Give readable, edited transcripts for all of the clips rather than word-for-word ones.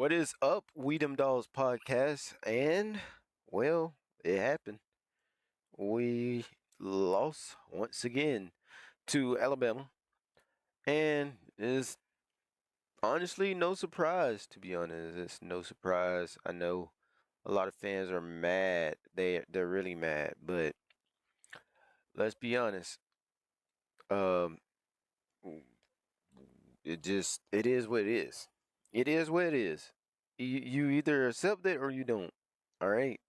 What is up, We Dem Dolls podcast? And, well, it happened. We lost once again to Alabama. And it's honestly no surprise, to be honest. It's no surprise. I know a lot of fans are mad. They're really mad. But let's be honest. Um, it is what it is. It is what it is. You either accept it or you don't. All right.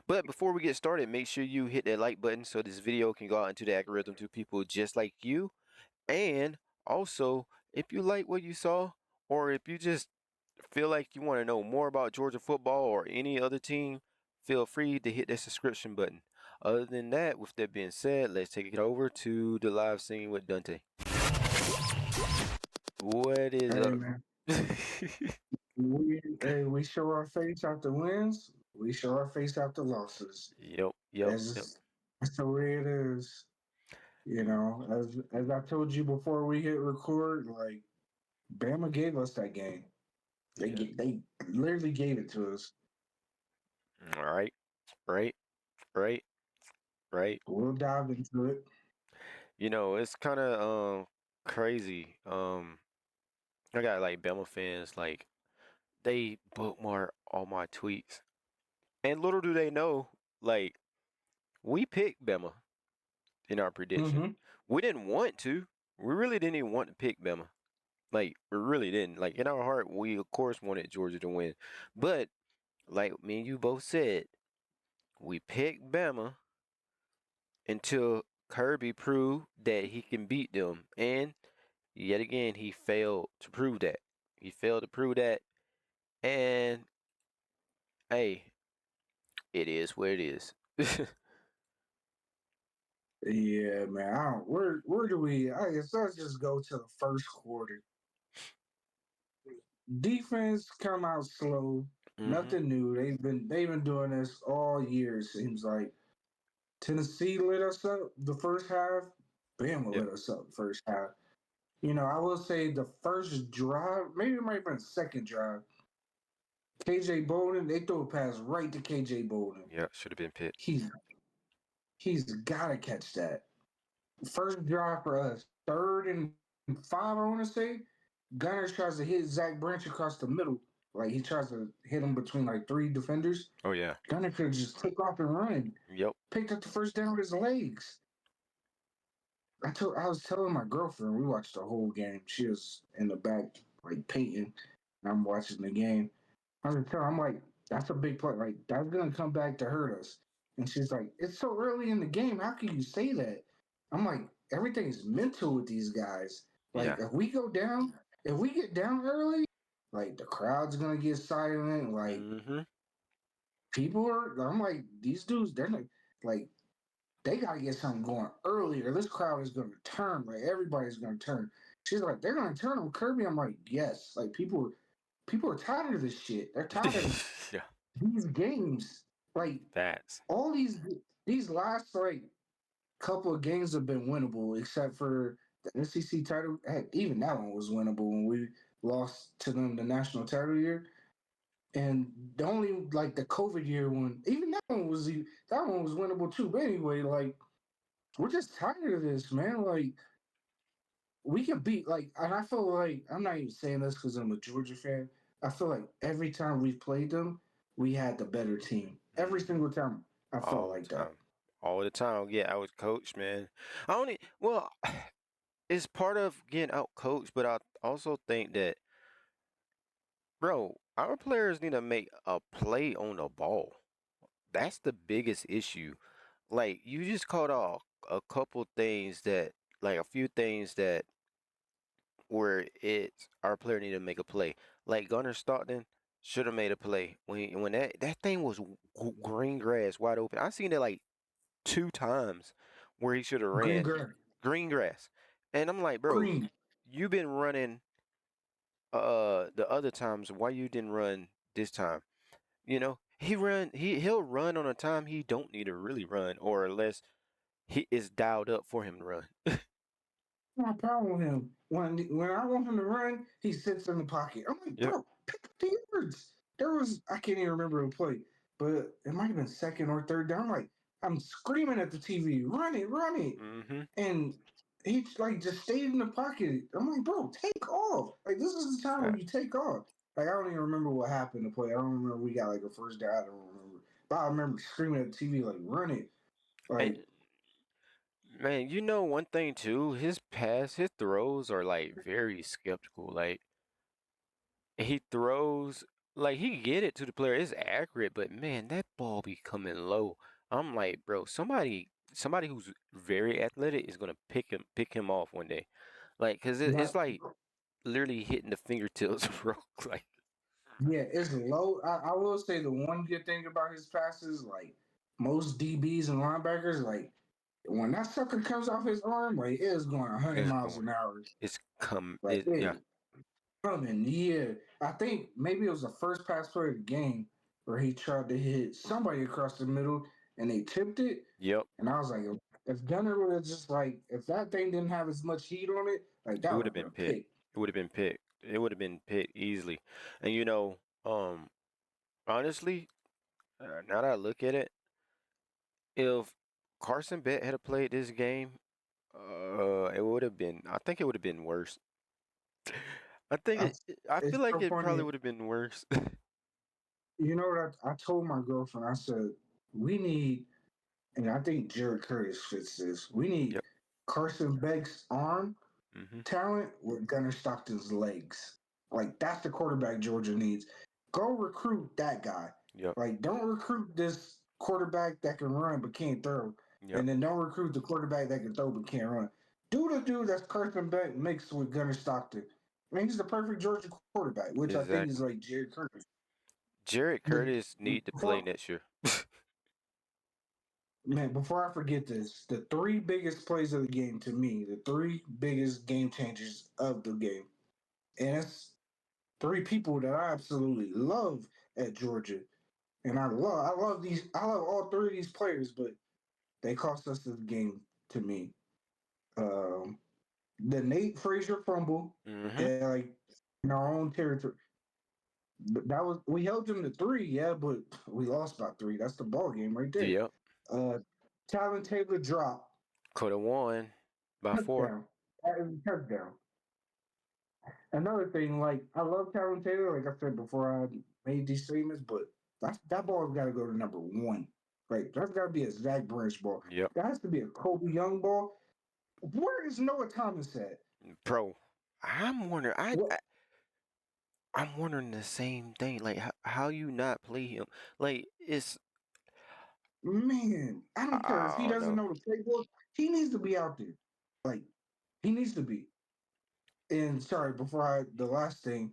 But before we get started, make sure you hit that like button so this video can go out into the algorithm to people just like you. And also, if you like what you saw, or if you just feel like you want to know more about Georgia football or any other team, feel free to hit that subscription button. Other than that, with that being said, let's take it over to the live scene with Dante. What is Hey up? man, we show our face after wins. We show our face after losses. Yep, yep, yep. That's the way it is. As I told you before we hit record, like Bama gave us that game. Yeah. They literally gave it to us. All right, right, right, right. We'll dive into it. It's kind of crazy. I got like Bama fans like they bookmark all my tweets, and little do they know, like we picked Bama in our prediction. Mm-hmm. We didn't want to. We really didn't even want to pick Bama. Like we really didn't. Like in our heart, we of course wanted Georgia to win, but like me and you both said, we picked Bama until Kirby proved that he can beat them, and yet again, he failed to prove that. He failed to prove that. And hey, it is what it is. Yeah, man. Where do we? I guess let's just go to the first quarter. Defense come out slow. hmm Nothing new. They've been doing this all year. It seems like Tennessee lit us up the first half. Bama Yep. lit us up the first half. I will say the first drive, maybe it might have been the second drive. KJ Bolden, they throw a pass right to KJ Bolden. Yep. Should have been Pitt. He's he's gotta catch that. First drive for us, 3rd and 5, I want to say. Gunner tries to hit Zach Branch across the middle. Like he tries to hit him between like 3 defenders. Oh yeah. Gunner could just take off and run. Yep. Picked up the first down with his legs. I was telling my girlfriend we watched the whole game. She was in the back like painting, and I'm watching the game. I was telling her, I'm like, that's a big play. Like that's gonna come back to hurt us. And she's like, it's so early in the game. How can you say that? I'm like, everything's mental with these guys. Like Yeah. if we get down early, like the crowd's gonna get silent. Like hmm people are. I'm like, these dudes, they're like they got to get something going earlier. This crowd is going to turn. Like everybody's going to turn. She's like, they're going to turn on Kirby. I'm like, yes. Like people are tired of this shit. They're tired of yeah. these games. Like Facts. all these last like couple of games have been winnable, except for the SEC title. Heck, even that one was winnable when we lost to them the national title year. And the only like the COVID year one, even that one was winnable too. But anyway, like we're just tired of this, man. Like we can beat and I feel like I'm not even saying this because I'm a Georgia fan. I feel like every time we've played them, we had the better team. Every hmm single time, I felt All the like that. time. All the time. Yeah, I was coached, man. I only well, it's part of getting out coached, but I also think that, bro, our players need to make a play on the ball. That's the biggest issue. Like you just called out a couple things that, like a few things that where it's our player need to make a play. Like Gunnar Stockton should have made a play when that thing was green grass wide open. I seen it like 2 times where he should have Green ran grass, green grass, and I'm like, bro, green. you've been running the other times. Why you didn't run this time? He'll run on a time he don't need to really run, or unless he is dialed up for him to run. My problem with him when I want him to run, he sits in the pocket. I'm like, Yep. bro. pick up the yards. There was I can't even remember the play, but it might have been second or third down. Like I'm screaming at the TV, run it, Mm-hmm. and he like just stayed in the pocket. I'm like, bro, take off. Like this is the time where Fact. you take off. Like I don't even remember what happened to play. I don't remember we got like a first down. I don't remember, but I remember screaming at the TV like, run it. And Like man, you know one thing too, his throws are like very skeptical. Like he throws like he get it to the player, it's accurate, but man, that ball be coming low. I'm like, bro, somebody who's very athletic is gonna pick him off one day. Like, cause it's but like literally hitting the fingertips, bro. Like, yeah, it's low. I will say the one good thing about his passes, like most DBs and linebackers, like when that sucker comes off his arm, like it is going 100 it's miles going, an hour. it's come, Like it it yeah, is coming. Yeah, I think maybe it was the first pass play of the game where he tried to hit somebody across the middle and they tipped it. yep. And I was like, if Gunner would have just like, if that thing didn't have as much heat on it, like It that would would have have been been a picked. pick. It would have been picked. It would have been picked easily. And um, honestly, now that I look at it, if Carson Beck had played this game, it would have been. I think it would have been worse. I think I, I feel it's like so it probably funny. would have been worse. You know what I told my girlfriend? I said, we need, and I think Jared Curtis fits this. We need Yep. Carson Beck's arm Mhm. talent with Gunnar Stockton's legs. Like that's the quarterback Georgia needs. Go recruit that guy. Yep. Like don't recruit this quarterback that can run but can't throw, Yep. and then don't recruit the quarterback that can throw but can't run. Do the dude that's Carson Beck mixed with Gunnar Stockton. I mean, he's the perfect Georgia quarterback, which I think is Exactly. like Jared Curtis. Jared But Curtis need to play before next year. man, before I forget this, the three biggest plays of the game to me, the three biggest game changers of the game, and it's three people that I absolutely love at Georgia, and I love all three of these players, but they cost us this game to me. Um, the Nate Frazier fumble, Mhm. and like in our own territory, that was we held them to three, yeah, but we lost by three. That's the ball game right there. Yep. Uh, Talon Taylor drop Could have won by 4. touchdown. That is a touchdown. Another thing, like I love Talon Taylor, like I said before I made these statements, but that ball's got to go to number one. Like that's got to be a Zach Branch ball. Yep. That has to be a Kobe Young ball. Where is Noah Thomas at? Bro, I'm wondering. What I'm wondering the same thing. Like, how you not play him? Like, it's man? I don't care if he I don't doesn't know. know the playbook. He needs to be out there. Like he needs to be. And sorry, before the last thing,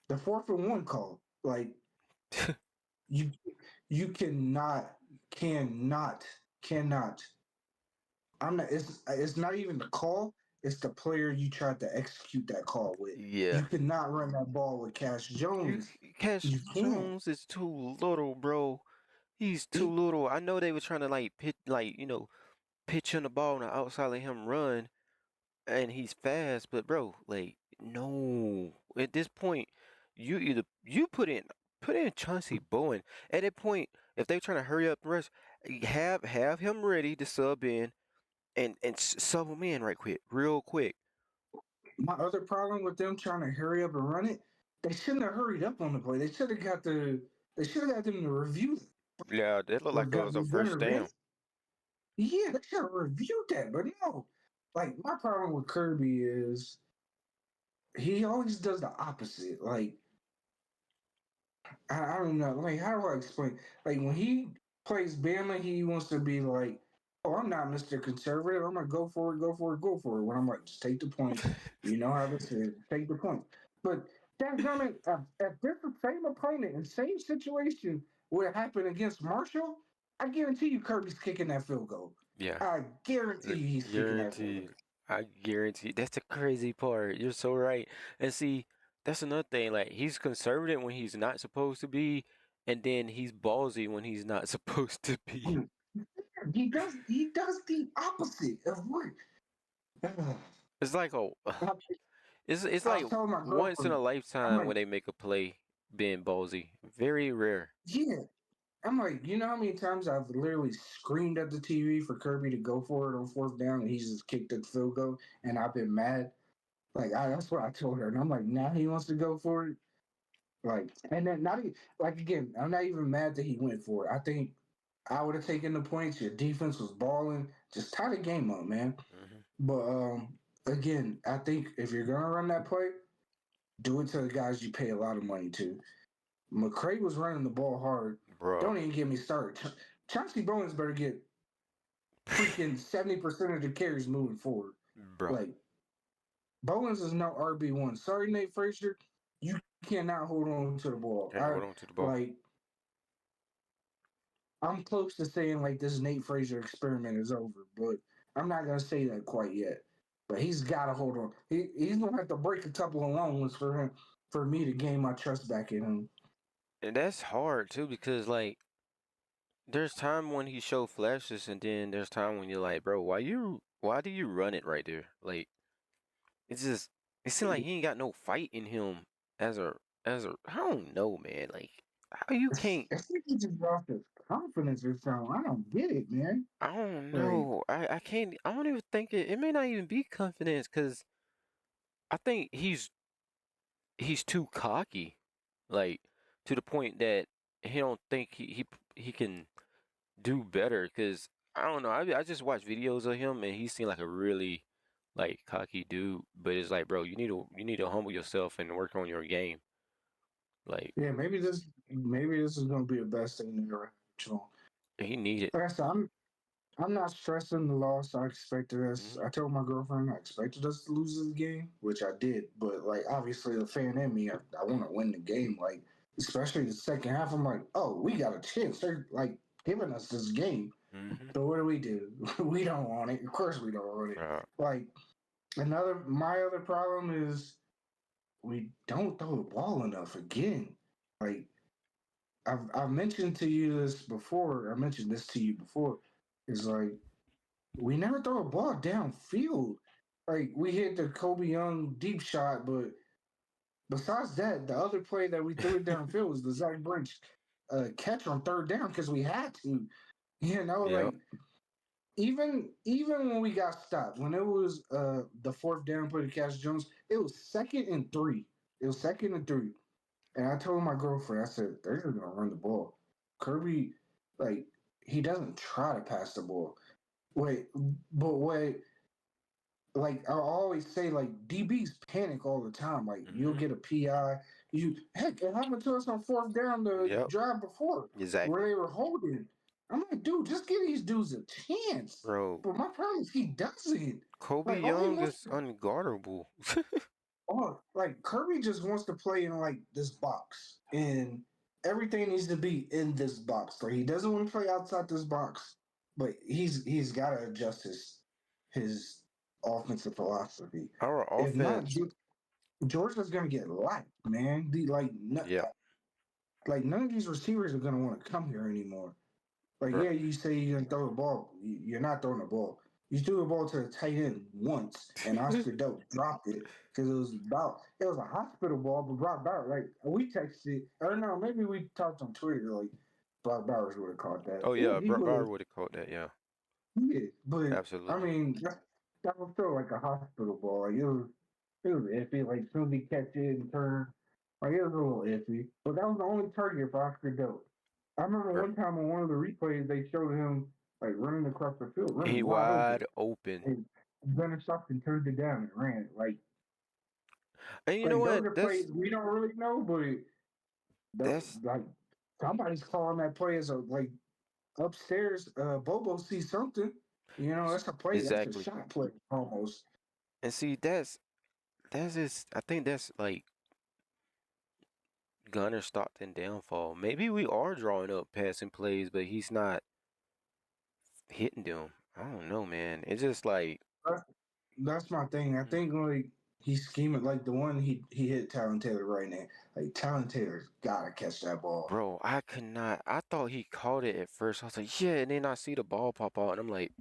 the 4th and 1 call. Like you, you cannot I'm not. It's not even the call. It's the player you tried to execute that call with. Yeah, You cannot run that ball with Cash you Jones. Cash You can't. Jones is too little, bro. He's too He, little. I know they were trying to like pitch him the ball on the outside, let him run, and he's fast. But bro, like, no. At this point, you put in Chauncey Bowen. At that point, if they're trying to hurry up and rush, have him ready to sub in and sub him in right quick, real quick. my other problem with them trying to hurry up and run it, they shouldn't have hurried up on the play. They should have got the. They should have got them to review Yeah, that looked like it was a with first Gunner down. Vince. Yeah, they should have reviewed that, but no. Like my problem with Kirby is he always does the opposite. Like I don't know. Like, how do I explain? Like, when he plays Bama, he wants to be like, "Oh, I'm not Mr. Conservative. I'm gonna go for it, go for it, go for it." When I'm like, just take the points. You know how this is. Take the points. But that's gonna if this same opponent and same situation would have happened against Marshall, I guarantee you Kirby's kicking that field goal. Yeah, I guarantee you he's kicking that field goal. guaranteed. I guarantee. That's the crazy part. You're so right. And see, that's another thing. Like he's conservative when he's not supposed to be, and then he's ballsy when he's not supposed to be. He does the opposite of what. It's like I, it's I like was telling my once in girlfriend, a I'm lifetime like, when they make a play. being ballsy. Very rare. Yeah, I'm like, you know how many times I've literally screamed at the TV for Kirby to go for it on fourth down, and he's just kicked the field goal, and I've been mad. That's what I told her, and I'm like, now he wants to go for it. Like, and then not like again, I'm not even mad that he went for it. I think I would have taken the points. Your defense was balling. Just tie the game up, man. Hmm. But again, I think if you're gonna run that play, do it to the guys you pay a lot of money to. McCray was running the ball hard. Bro, Don't even get me started. Chauncey Bowens better get freaking 70% of the carries moving forward. bro, Like Bowens is no RB1. Sorry, Nate Frazier, you cannot hold on to the ball. can't hold on to the ball. Like I'm close to saying like this Nate Frazier experiment is over, but I'm not gonna say that quite yet. But he's got to hold on. He's gonna have to break a couple of long ones for me to gain my trust back in him. And that's hard too because like there's time when he show flashes and then there's time when you're like, bro, why do you run it right there? Like it's just it seems like he ain't got no fight in him as a I don't know, man. Like how you can't I think he just lost his confidence or something. I don't get it, man. I don't Like, know. I can't I don't even think it may not even be confidence because I think he's too cocky. Like to the point that he don't think he can do better because I don't know. I just watched videos of him and he seemed like a really like cocky dude. But it's like, bro, you need to humble yourself and work on your game. Like yeah, maybe this is gonna be the best thing that ever happened to him. he needed. Like I said, I'm not stressing the loss. I expected us. Hmm. I told my girlfriend I expected us to lose this game, which I did. But like, obviously, the fan in me, I want to win the game. Like, especially the second half, I'm like, oh, we got a chance. They're like giving us this game. Hmm. So what do? We don't want it. Of course, we don't want it. Uh, Like my other problem is we don't throw the ball enough again. Like I've mentioned to you this before. I mentioned this to you before. Is like we never throw a ball downfield. Like we hit the Kobe Young deep shot, but besides that, the other play that we threw it downfield was the Zach Branch catch on third down because we had to. You know, yep. like even when we got stopped, when it was the fourth down play to Cash Jones, it was second and three. It was second and three. And I told my girlfriend, I said, they're just gonna run the ball. Kirby, like, he doesn't try to pass the ball. Wait, but wait, like I always say, like DBs panic all the time. Like you'll Hmm. get a PI. You heck, it happened to us on fourth down the Yep. drive before where Exactly, they were holding. I'm like, dude, just give these dudes a chance. bro. But my problem is he doesn't. Kobe Like all he Young wants is unguardable. like Kirby just wants to play in like this box, and everything needs to be in this box. Like he doesn't want to play outside this box, but he's got to adjust his offensive philosophy. Our If not, offense, Georgia's gonna get lapped, man. yeah, Like none of these receivers are gonna want to come here anymore. Like, bro. yeah, you say you're gonna throw the ball. You're not throwing the ball. You threw the ball to the tight end once, and Oscar Dope dropped it because it was a hospital ball, but Brock Bowers, like we texted, or no, maybe we talked on Twitter, like Brock Bowers would have caught that. Oh yeah, He Brett would Bauer have, would have caught that. Yeah, yeah, but I absolutely. mean that was still like a hospital ball. Like it was iffy. Like as soon as he catch it and turn, like it was a little iffy. But that was the only target for Oscar Dope. I remember Bro. one time on one of the replays they showed him like running across the field, running He wide open. wide open. And Gunner Stockton turned it down and ran. And you know Like those what? are plays we don't really know, but That's like somebody's calling that play as a like upstairs. Bobo sees something. You know, that's a play. That's a exactly. shot play almost. And see, that's just I think that's like Gunner Stockton downfall. Maybe we are drawing up passing plays, but he's not hitting them. I don't know, man. It's just like, That's, that's my thing. I think like he's scheming like the one he hit Talon Taylor right now. Like Talon Taylor's gotta catch that ball. bro, I could not. I thought he caught it at first. I was like, yeah, and then I see the ball pop out, and I'm like,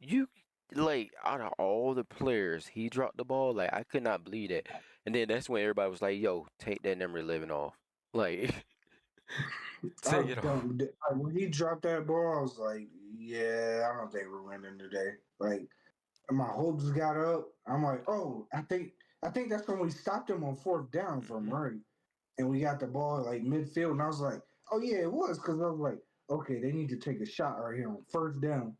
you, like, out of all the players, he dropped the ball. Like, I could not believe that. And then that's when everybody was like, yo, take that number 11 off. Like, I take was it off. dumb. When he dropped that ball, I was like, yeah, I don't think we're winning today. Like my hopes got up. I'm like, oh, I think that's when we stopped him on fourth down from Hmm. right, and we got the ball like midfield, and I was like, oh yeah, it was because I was like, okay, they need to take a shot right here on first down,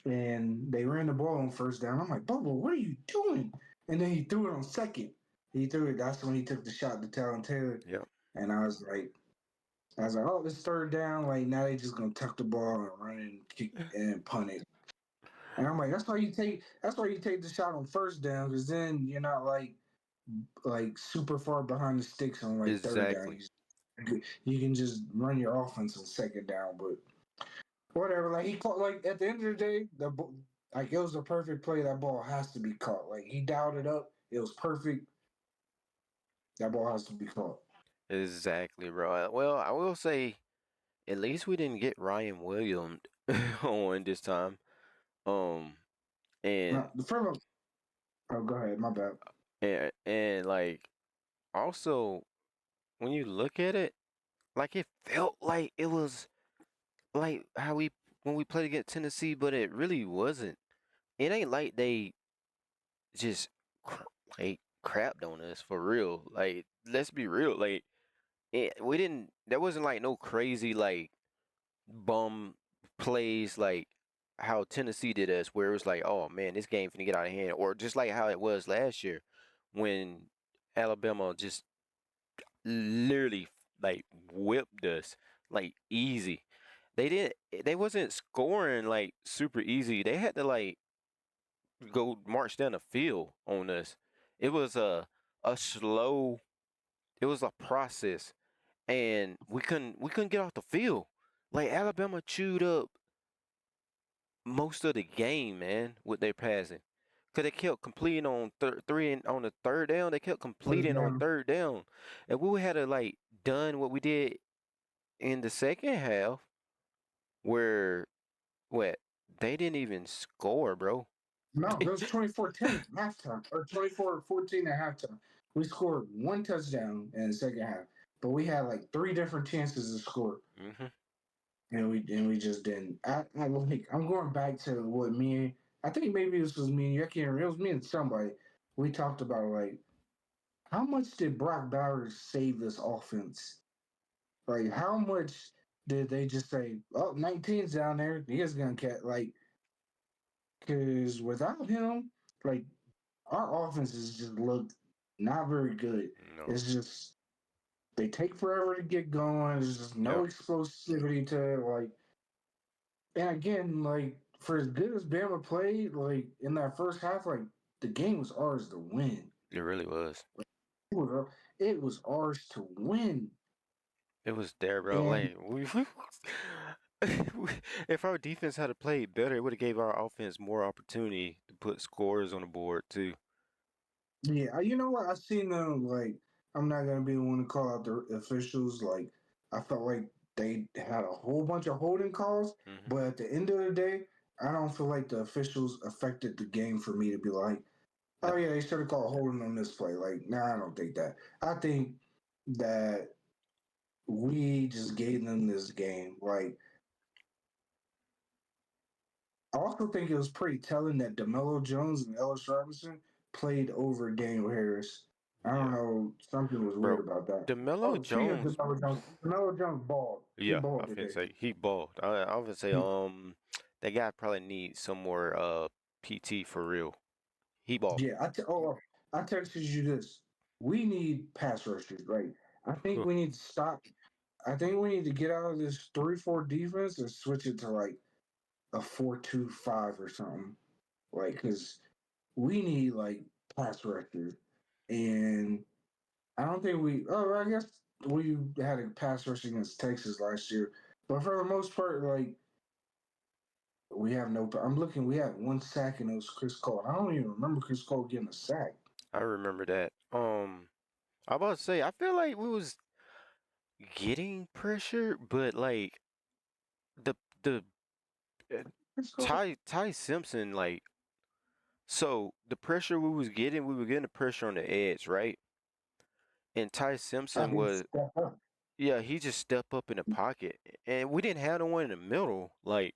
and they ran the ball on first down. I'm like, Bubba, what are you doing? And then he threw it on second. He threw it. That's when he took the shot to Talon Taylor, Yep. and I was like, oh, this third down. Like now they just gonna tuck the ball and run and kick and punt it. And I'm like, that's why you take the shot on first down, because then you're not like super far behind the sticks on like third down. Exactly. You can just run your offense on second down. But whatever, like he caught, like at the end of the day, like it was a perfect play. That ball has to be caught. Like he dialed it up. It was perfect. That ball has to be caught. Exactly, bro. Well, I will say at least we didn't get Ryan Williams on this time. Um, and Now, the first, oh, go ahead. My bad. and like also when you look at it, like it felt like it was like how we when we played against Tennessee, but it really wasn't. It ain't like they just cr- like crapped on us for real. Like let's be real. Like we didn't. There wasn't like no crazy like bum plays like how Tennessee did us, where it was like, oh man, this game finna get out of hand, or just like how it was last year when Alabama just literally like whipped us like easy. They didn't. They wasn't scoring like super easy. They had to like go march down the field on us. It was a slow. It was a process, and we couldn't get off the field. Like Alabama chewed up most of the game, man, with their passing. Cause they kept completing on three and on the third down. They kept Third completing on down. third down, and we would had to like done what we did in the second half, where what they didn't even score, bro. No, it was 24-10 at halftime, or 24-14 at halftime. We scored one touchdown in the second half, but we had like three different chances to score, Hmm. and we just didn't. I'm going back to what I think maybe this was me and you. I can't remember. It was me and somebody. We talked about like how much did Brock Bowers save this offense? Like how much did they just say, "Oh, 19's down there. He is gonna catch." Like because without him, like our offenses just look not very good. No. It's just they take forever to get going. There's just no Yep. explosivity to it. Like, and again, like for as good as Bama played, like in that first half, like the game was ours to win. It really was. It was, it was ours to win. It was there, bro. And Like if our defense had played better, it would have gave our offense more opportunity to put scores on the board too. yeah, you know what? I seen them like I'm not gonna be the one to call out the officials. Like I felt like they had a whole bunch of holding calls, Hmm. but at the end of the day, I don't feel like the officials affected the game for me to be like, oh No, yeah, they should have called holding on this play. Like, nah, I don't think that. I think that we just gave them this game. Like, I also think it was pretty telling that DeMello Jones and Ellis Robinson played over Daniel Harris. I don't yeah, know. Something was weird bro. about that. DeMelo Oh, speaking of Jones. DeMello Jones balled. He Yeah, I balled finna today. say he balled. I would say that guy probably needs some more PT for real. He balled. Yeah, I texted you this. We need pass rushers, right? I think Huh. we need to stop. I think we need to get out of this 3-4 defense and switch it to like a 4-2-5 or something. Like, because we need like pass rushers. And I don't think we. Oh, I guess we had a pass rush against Texas last year, but for the most part, like we have no. I'm looking. We had one sack and it was Chris Cole. I don't even remember Chris Cole getting a sack. I remember that. I about to say I feel like we was getting pressure, but like the uh, Chris Cole. Ty Simpson like so the pressure we was getting, we were getting the pressure on the edge, right? and Ty I Simpson didn't was, step up. yeah, he just stepped up in the pocket, and we didn't have no one in the middle. Like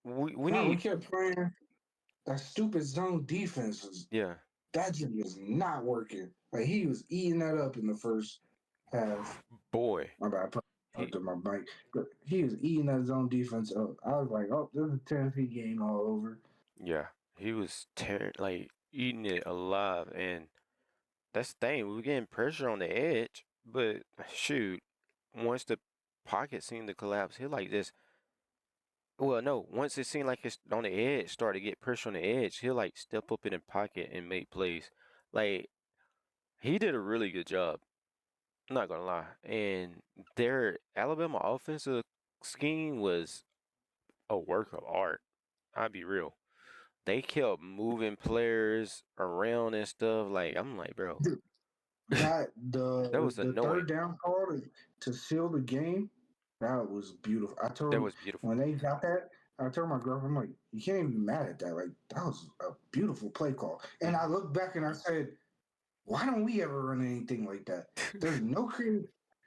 we No, we need, kept playing that stupid zone defense. yeah, That just was not working. Like he was eating that up in the first half. boy, My bad, I probably he, talked to my mic. But he was eating that zone defense up. I was like, oh, this is a Tennessee game all over. yeah, he was tearing like eating it alive, and that's the thing. We were getting pressure on the edge, but shoot, once the pocket seemed to collapse, he like this. Well, no, once it seemed like it's on the edge, started to get pressure on the edge, he'll like step up in the pocket and make plays. Like he did a really good job. I'm not gonna lie. And their Alabama offensive scheme was a work of art. I'll be real. They kept moving players around and stuff. Like I'm like, bro, That that was the annoying. third down call to seal the game, that was beautiful. I told That him was beautiful. when they got that, I told my girlfriend, I'm like, you can't even be mad at that. Like that was a beautiful play call. And I Hmm. looked back and I said, why don't we ever run anything like that? There's no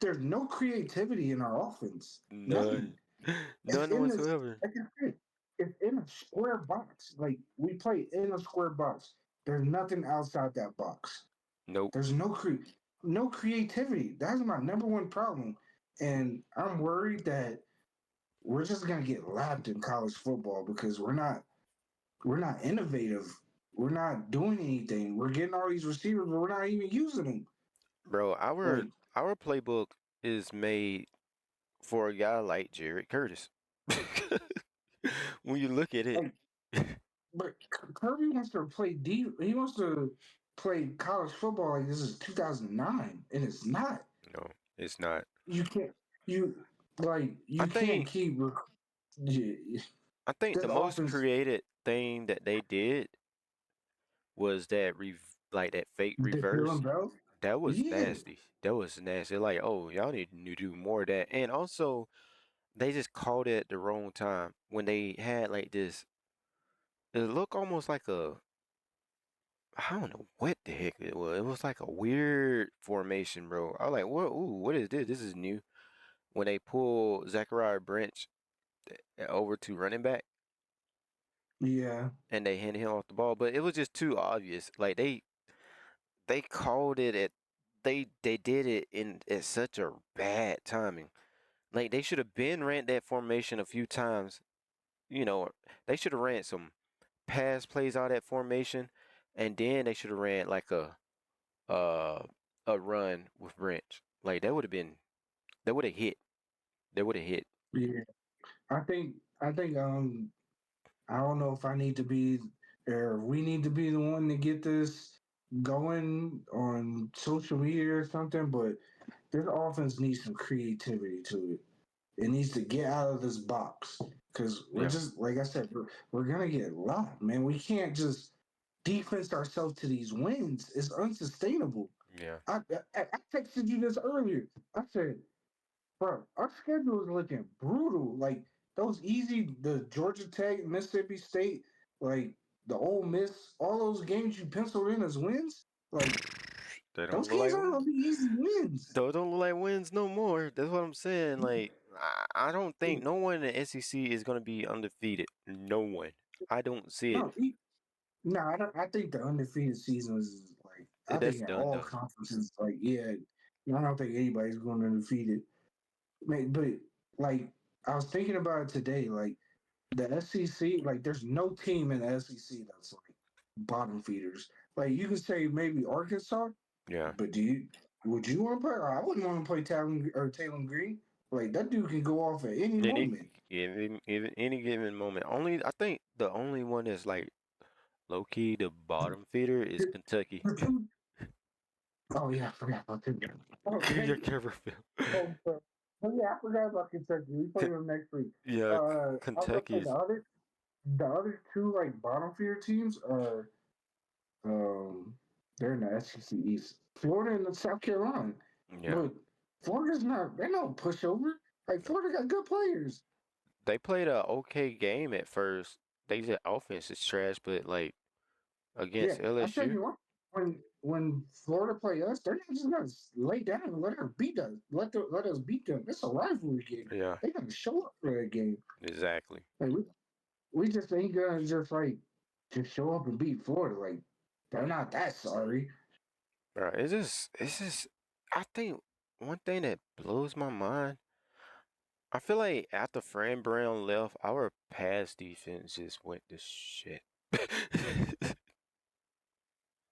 there's no creativity in our offense. Nothing. None. It's None in this whatsoever. like I said, it's in a square box. Like we play in a square box. There's nothing outside that box. Nope. There's no creativity. That's my number one problem. And I'm worried that we're just gonna get lapped in college football because we're not innovative. We're not doing anything. We're getting all these receivers, but we're not even using them. Bro, our Like, our playbook is made for a guy like Jared Curtis. When you look at it, like, but Kirby wants to play deep. He wants to play college football like this is 2009, and it's not. no, it's not. You can't. You I you can't think keep. Yeah, I think this the most offense, creative thing that they did was that like that fake the reverse. Dylan Bell. That was Yeah, nasty. That was nasty. Like, oh, y'all need to do more of that. And also, they just called it at the wrong time when they had like this. It looked almost like a, I don't know what the heck it was. It was like a weird formation, bro. I was like, what? Ooh, what is this? This is new. When they pull Zachariah Branch over to running back yeah, and they hand him off the ball, but it was just too obvious. Like they called it at they did it in at such a bad timing. Like they should have been ran that formation a few times. You know, they should have ran some pass plays out of that formation, and then they should have ran like uh a run with Branch. Like that would have hit. That would have hit. yeah. I think I don't know if I need to be or we need to be the one to get this going on social media or something, but this offense needs some creativity to it. It needs to get out of this box because we're Yeah, just like I said, we're gonna get locked, man. We can't just defense ourselves to these wins. It's unsustainable. yeah. I texted you this earlier. I said, bro, our schedule is looking brutal. Like those easy, the Georgia Tech, Mississippi State, like the Ole Miss, all those games you penciled in as wins. Like They don't those look games like aren't gonna be easy wins. those don't look like wins no more. That's what I'm saying. Like I don't think no one in the SEC is gonna be undefeated. No one. I don't see it. No, no, I don't. I think the undefeated season is like I That's think in done all though. conferences, like yeah, I don't think anybody's going to defeat it. But like I was thinking about it today, like the SEC, like there's no team in the SEC that's like bottom feeders. Like you could say maybe Arkansas, Yeah. but would you want to play? I wouldn't want to play Taylor Green. Like that dude can go off at any Any moment. any given moment. Only I think the only one that's like low key the bottom feeder is Kentucky. The two, oh yeah, I forgot about that. Your Okay. cover feel. Oh, yeah, I forgot about Kentucky. We play them next week. Yeah, I was gonna Kentucky say is the other two like bottom feeder teams are um they're in the SEC East, Florida and South Carolina. yeah. But Florida's not they're no pushover. Like No. Florida got good players. They played a okay game at first. They just offense is trash, but like Yeah, against I tell LSU, you what, when when Florida play us, they're not just gonna lay down and let her beat us. Let us beat them. It's a rivalry game. Yeah, They gotta show up for that game. exactly. Like we just ain't gonna just like just show up and beat Florida. Like they're not that sorry. Right. It's just I think one thing that blows my mind, I feel like after Fran Brown left, our pass defense just went to shit.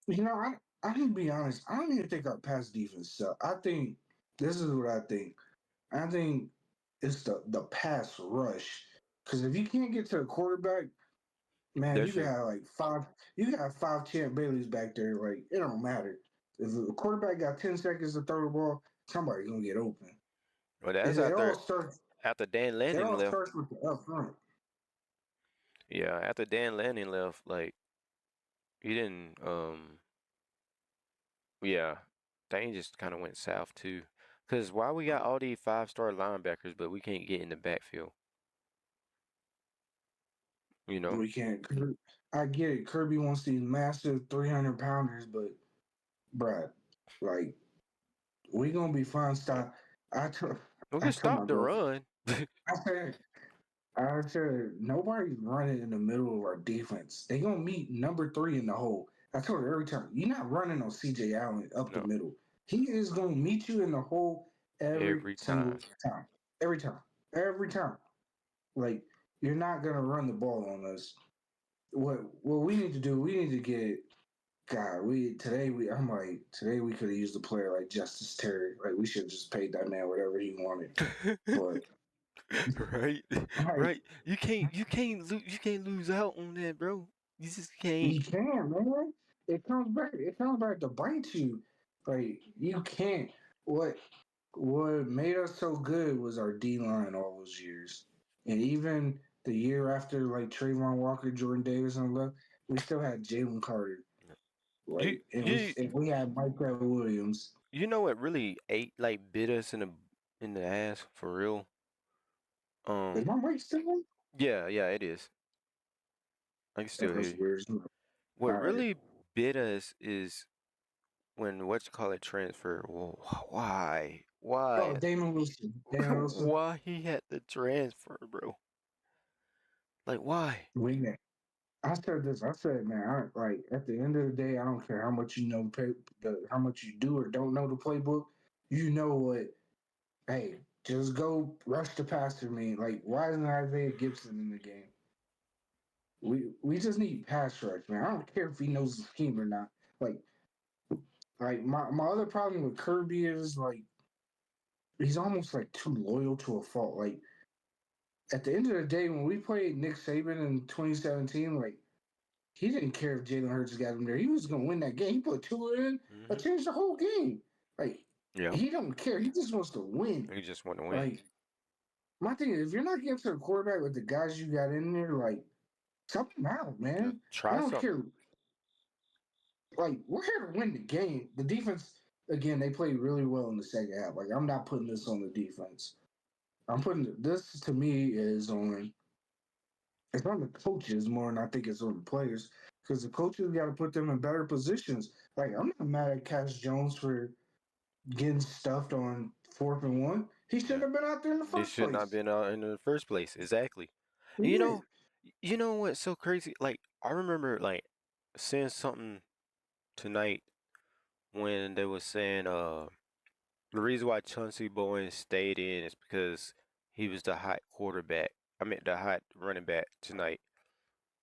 You know, I'm gonna be honest. I don't even think our pass defense suck. I think this is what I think. I think it's the pass rush. Because if you can't get to the quarterback, man, That's true. you got five Champ Baileys back there. Like it don't matter. If the quarterback got 10 seconds to throw the ball, somebody's gonna get open. Well, that's It all after starts. Dan It Lanning all left. starts with the up front. Yeah, after Dan Lanning left, like he didn't yeah, things just kind of went south too. Cause why we got all these 5-star linebackers, but we can't get in the backfield, you know? We can't. I get it. Kirby wants these massive 300 pounders, but bruh, like we gonna be fine. Uh, Stop. I told We I can told stop my the girlfriend. run. I said nobody's running in the middle of our defense. They gonna meet number three in the hole. I told her every time, you're not running on CJ Allen up the No, middle. He is gonna meet you in the hole every every single time. time. Every time. Every time. Like you're not gonna run the ball on us. What we need to do, we need to get God, I'm like today we could have used a player like Justice Terry. Like we should have just paid that man whatever he wanted. But Right, like right. You can't lose out on that, bro. You just can't. you can, man. It comes back to bite you. Like you can't. What what made us so good was our D line all those years. And even the year after like Trayvon Walker, Jordan Davis and left, we still had Jalen Carter. You Like you and we had Mike Williams. you know what really ate like bit us in the ass for real? Is Um, my mic still on? yeah, yeah, it is. I can still hear That's you. weird. What All right. really bit us is when what you call it transfer. Well, why? Oh, Why? Damon Wilson. Damon Wilson. Why he had to transfer, bro? Like why? Wingman. I said this. I said, man, like at the end of the day, I don't care how much you know, how much you do or don't know the playbook. You know what? Hey, just go rush the passer. Me, like, why isn't Isaiah Gibson in the game? We just need pass rush, man. I don't care if he knows the scheme or not. Like, my other problem with Kirby is like he's almost like too loyal to a fault. Like at the end of the day, when we played Nick Saban in 2017, like he didn't care if Jalen Hurts got him there. He was gonna win that game. He put two in, Hmm. that changed the whole game. Like Yeah, he don't care. He just wants to win. he just want to win. Like my thing is, if you're not getting to the quarterback with the guys you got in there, like something out, man. I Try don't something. care. Like we're here to win the game. The defense, again, they played really well in the second half. Like I'm not putting this on the defense. I'm putting this to me is on it's on the coaches more than I think it's on the players because the coaches got to put them in better positions. Like I'm not mad at Cash Jones for getting stuffed on 4th and 1. He shouldn't Yeah, have been out there in the they first should not place. been out in the first place. Exactly. And Yeah. you know what's so crazy? Like I remember like saying something tonight when they was saying the reason why Chauncey Bowen stayed in is because he was the hot quarterback. I mean the hot running back tonight.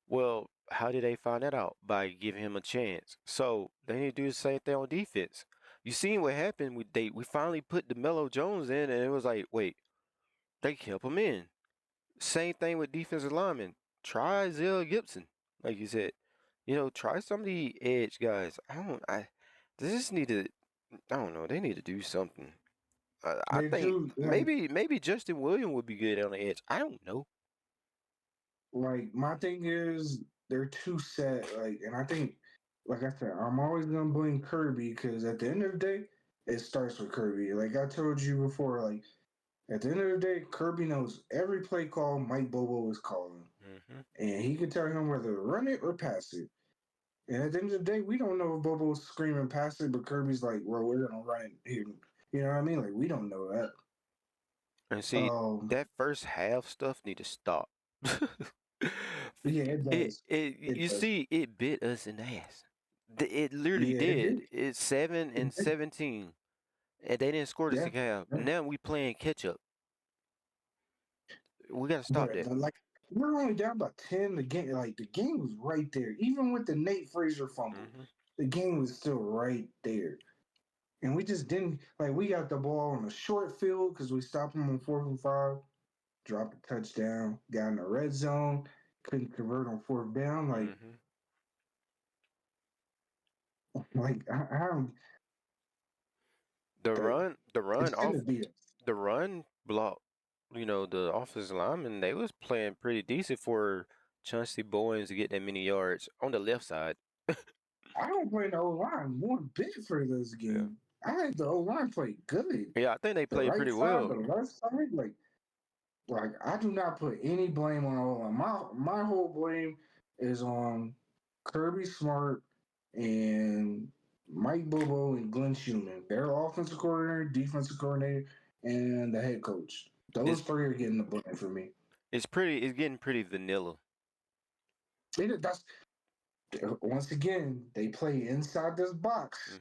Well, how did they find that out? By giving him a chance. So they need to do the same thing on defense. You seen what happened? We finally put DeMelo Jones in, and it was like, wait, they kept him in. Same thing with defensive linemen. Try Zell Gibson, like you said. Try some of the edge guys. They just need to. I don't know. They need to do something. I They think do maybe Justin Williams would be good on the edge. I don't know. like my thing is they're too set. Like, and I think, like I said, I'm always gonna blame Kirby because at the end of the day, it starts with Kirby. Like I told you before, like at the end of the day, Kirby knows every play call Mike Bobo is calling, Hmm. and he can tell him whether to run it or pass it. And at the end of the day, we don't know if Bobo's screaming past it, but Kirby's like, well, we're gonna run it here. You know what I mean? Like we don't know that. And see, Um, that first half stuff need to stop. yeah, it It does. it It you does. see, it bit us in the ass. It literally Yeah, it did. did. It's 7 It and did. 17, and they didn't score the Yeah. second half. Yeah. Now we playing catch up. We gotta stop But that. like we're only down by 10. The game, like the game was right there. Even with the Nate Frazier fumble, Hmm. the game was still right there. And we just didn't like we got the ball on a short field because we stopped them on 4th and 5, dropped a touchdown, got in the red zone, couldn't convert on 4th down. Hmm. I don't The like run, the it run shouldn't off, have beat us. the run block. The offensive linemen, they was playing pretty decent for Chauncey Bowens to get that many yards on the left side. I don't blame the O line one bit for this Yeah. game. I think the O line played good. Yeah, I think they The played right pretty side, well. the left side, like I do not put any blame on O line. My whole blame is on Kirby Smart and Mike Bobo and Glenn Schumann. Their offensive coordinator, defensive coordinator, and the head coach. Those It's three are getting the blame for me. it's getting pretty vanilla. That's once again they play inside this box.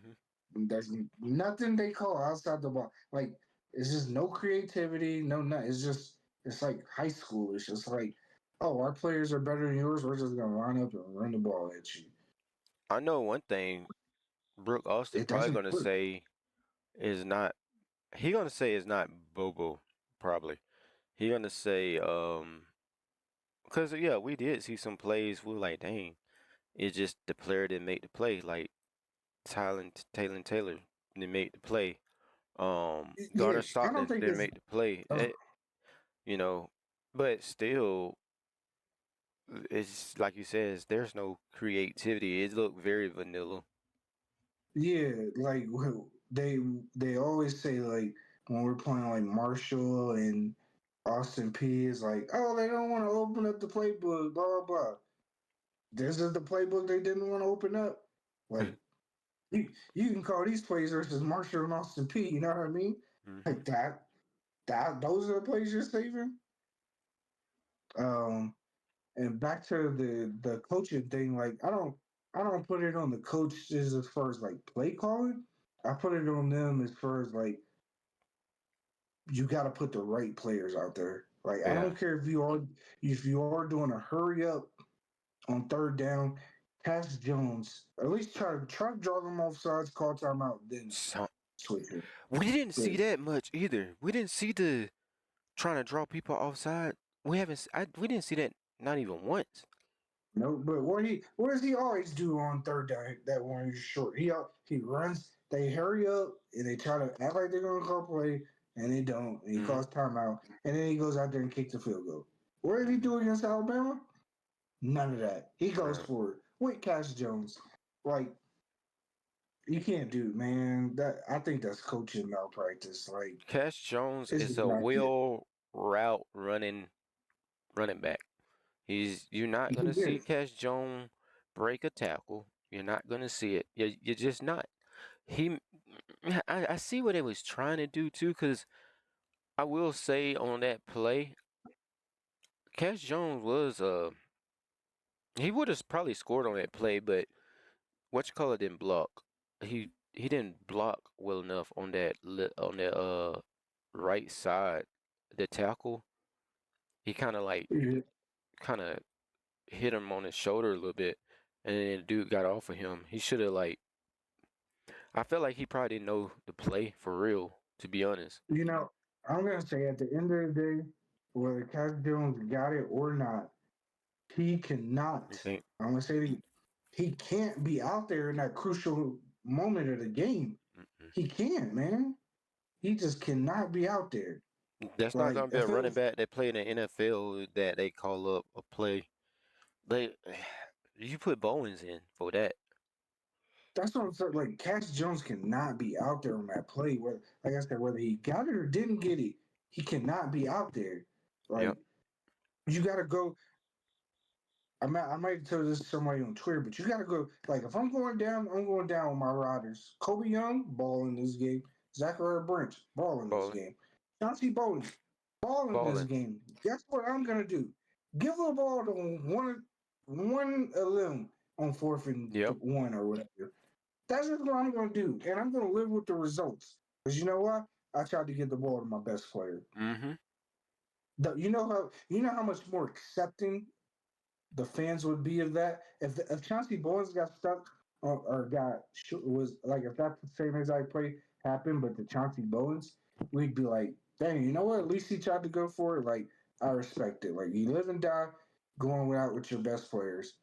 Hmm. There's nothing they call outside the box. Like it's just no creativity, no nothing. It's like high school. It's just like, oh, our players are better than yours. We're just gonna line up and run the ball at you. I know one thing Brooke Austin It probably doesn't gonna work. say is not he gonna say is not Bobo, probably. He gonna say because yeah, we did see some plays we were like, dang, it's just the player didn't make the play. Like Taylor didn't make the play. Yeah, Garner I don't Stockton think didn't it's. make the play. Uh, You know, but still, it's like you said, there's no creativity. It looked very vanilla. yeah, like they they always say like when we're playing like Marshall and Austin P is like, oh, they don't want to open up the playbook, blah blah blah. This is the playbook they didn't want to open up. Like you can call these plays versus Marshall and Austin P. You know what I mean? Hmm. Like that those are the plays you're saving. Um, and back to the coaching thing. Like I don't put it on the coaches as far as like play calling. I put it on them as far as like you got to put the right players out there. Like I Yeah. don't care if you are doing a hurry up on 3rd down. Cash Jones, at least try to draw them off sides, call timeout, then So, switch it. we didn't see Because that much either. We didn't see the trying to draw people offside. We didn't see that not even once. no, but what does he always do on 3rd down? That one is short. He runs. They hurry up and they try to act like they're gonna call play, and they don't. And he Hmm. calls timeout, and then he goes out there and kicks the field goal. What did he Hmm. do against Alabama? None of that. He goes Right. for it with Cash Jones. Like you can't do, man. That I think that's coaching malpractice. Like Cash Jones it's is just a not good. wheel route running back. You're not He gonna see is. Cash Jones break a tackle. You're not gonna see it. You're just not. He, I see what they was trying to do too, cause I will say on that play, Cash Jones was he would have probably scored on that play, but what you call it didn't block. He didn't block well enough on that right side, the tackle. He Yeah. kind of hit him on his shoulder a little bit, and then the dude got off of him. He should have I felt like he probably didn't know the play for real, to be honest. You know, I'm gonna say at the end of the day, whether Cash Jones got it or not, he cannot. You think? I'm gonna say he can't be out there in that crucial moment of the game. Mm-mm. He can't, man. He just cannot be out there. That's not Like gonna be a if it running was back that play in the NFL that they call up a play. They you put Bowens in for that. that's what I'm saying. Like Cash Jones cannot be out there on that play. Whether, like I said, whether he got it or didn't get it, he cannot be out there. Like Yep. you got to go. I might tell this to somebody on Twitter, but you gotta go. Like, if I'm going down, I'm going down with my riders. Kobe Young, ball in this game. Zachary Branch, ball in this Balling. game. Chauncey Bowden, ball in this Balling. game. Guess what I'm gonna do? Give the ball to one of them on fourth and Yep. one or whatever. That's just what I'm gonna do, and I'm gonna live with the results. Because you know what? I tried to get the ball to my best player. Mm-hmm. You know how much more accepting the fans would be of that if Chauncey Bowens got stuck or got was like if that same exact play happened, but the Chauncey Bowens, we'd be like, dang, you know what? At least he tried to go for it. Like I respect it. Like you live and die going out with your best players.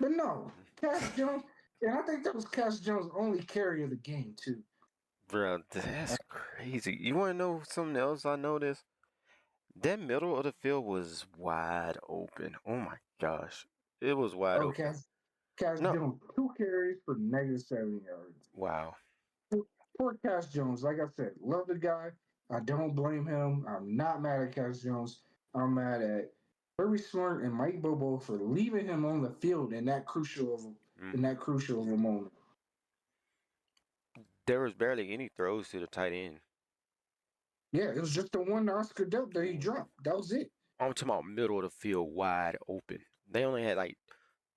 But no, Cass Jones, and I think that was Cass Jones' only carry of the game too. Bro, that's crazy. You want to know something else I noticed? That middle of the field was wide open. Oh my gosh. It was wide Oh, open. Cass No. Jones, 2 carries for -7 yards. Wow. Poor Cass Jones. Like I said, love the guy. I don't blame him. I'm not mad at Cass Jones. I'm mad at Kirby Smart and Mike Bobo for leaving him on the field in Hmm. that crucial of a moment. There was barely any throws to the tight end. Yeah, it was just the one Oscar Delp that he dropped. That was it. I'm talking about middle of the field wide open. They only had like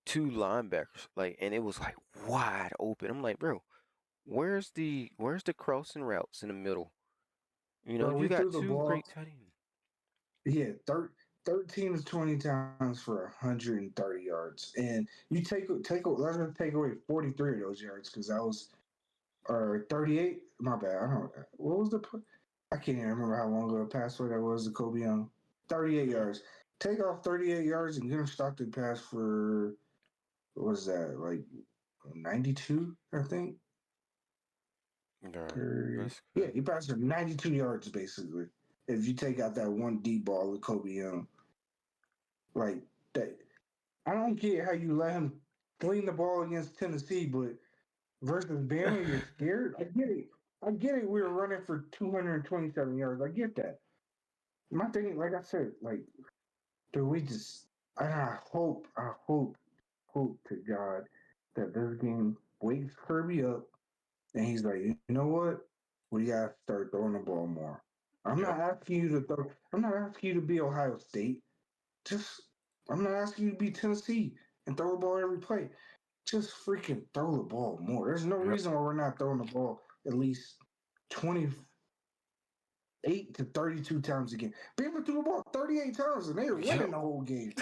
two linebackers, like, and it was like wide open. I'm like, bro, where's the crossing routes in the middle? You know, Bro, you we got threw the two ball. great tight ends. Yeah, 13 to 20 times for 130 yards. And you let's just take away 43 of those yards because that was or 38. My bad. I don't. What was I can't even remember how long ago a pass that was to Kobe Young. 38 Hmm. yards. Take off 38 yards and get him stopped and pass for what was that like 92? I think. Yeah, that's Yeah, good. he passed for 92 yards basically. If you take out that one deep ball with Kobe Young, like that, I don't get how you let him clean the ball against Tennessee, but versus Bama, you're scared. I get it. I get it. We were running for 227 yards. I get that. My thing, like I said, like, do we just? And I hope to God that this game wakes Kirby up and he's like, you know what? We gotta start throwing the ball more. I'm Yep. not asking you to throw. I'm not asking you to be Ohio State. Just, I'm not asking you to be Tennessee and throw the ball every play. Just freaking throw the ball more. There's no Yep. reason why we're not throwing the ball at least 28 to 32 times a game. Bama threw the ball 38 times and they were Yep. winning the whole game.